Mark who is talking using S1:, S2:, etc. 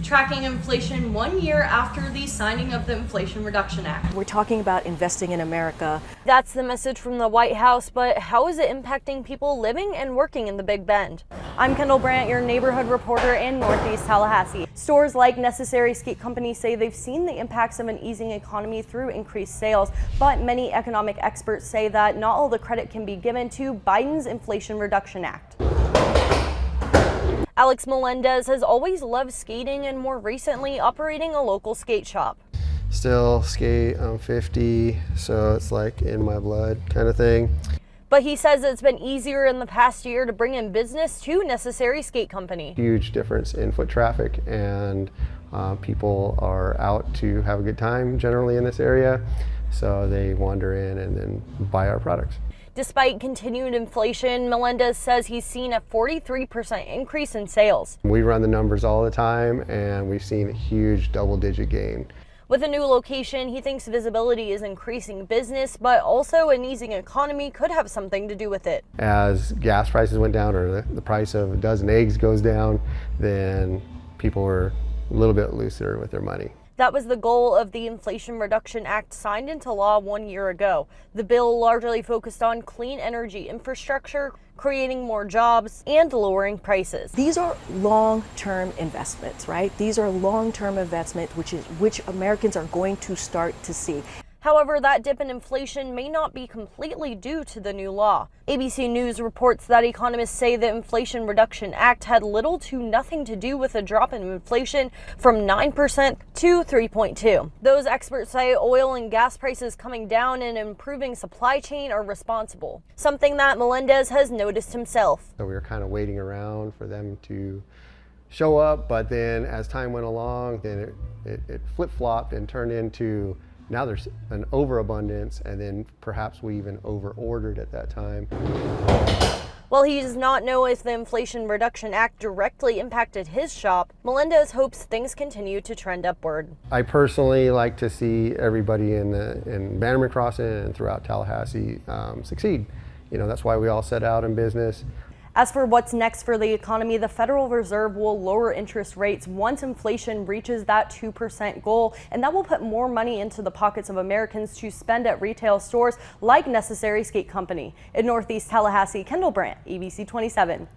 S1: tracking inflation 1 year after the signing of the Inflation Reduction Act.
S2: We're talking about investing in America.
S3: That's the message from the White House, but how is it impacting people living and working in the Big Bend? I'm Kendall Brandt, your neighborhood reporter in Northeast Tallahassee. Stores like Necessary Skate Company say they've seen the impacts of an easing economy through increased sales, but many economic experts say that not all the credit can be given to Biden's Inflation Reduction Act. Alex Melendez has always loved skating and more recently operating a local skate shop.
S4: Still skate, I'm 50, so it's like in my blood kind of thing.
S3: But he says it's been easier in the past year to bring in business to Necessary Skate Company.
S4: Huge difference in foot traffic, and people are out to have a good time generally in this area, so they wander in and then buy our products.
S3: Despite continued inflation, Melendez says he's seen a 43% increase in sales.
S4: We run the numbers all the time, and we've seen a huge double-digit gain.
S3: With a new location, he thinks visibility is increasing business, but also an easing economy could have something to do with it.
S4: As gas prices went down, or the price of a dozen eggs goes down, then people were a little bit looser with their money.
S3: That was the goal of the Inflation Reduction Act signed into law 1 year ago. The bill largely focused on clean energy infrastructure, creating more jobs, and lowering prices.
S2: These are long-term investments, right? These are long-term investments which Americans are going to start to see.
S3: However, that dip in inflation may not be completely due to the new law. ABC News reports that economists say the Inflation Reduction Act had little to nothing to do with a drop in inflation from 9% to 3.2%. Those experts say oil and gas prices coming down and improving supply chain are responsible, something that Melendez has noticed himself.
S4: So we were kind of waiting around for them to show up, but then as time went along, then it flip-flopped and turned into now there's an overabundance, and then perhaps we even over-ordered at that time.
S3: While he does not know if the Inflation Reduction Act directly impacted his shop, Melendez hopes things continue to trend upward.
S4: I personally like to see everybody in Bannerman Crossing and throughout Tallahassee succeed. You know, that's why we all set out in business.
S3: As for what's next for the economy, the Federal Reserve will lower interest rates once inflation reaches that 2% goal, and that will put more money into the pockets of Americans to spend at retail stores like Necessary Skate Company. In Northeast Tallahassee, Kendall Brandt, ABC 27.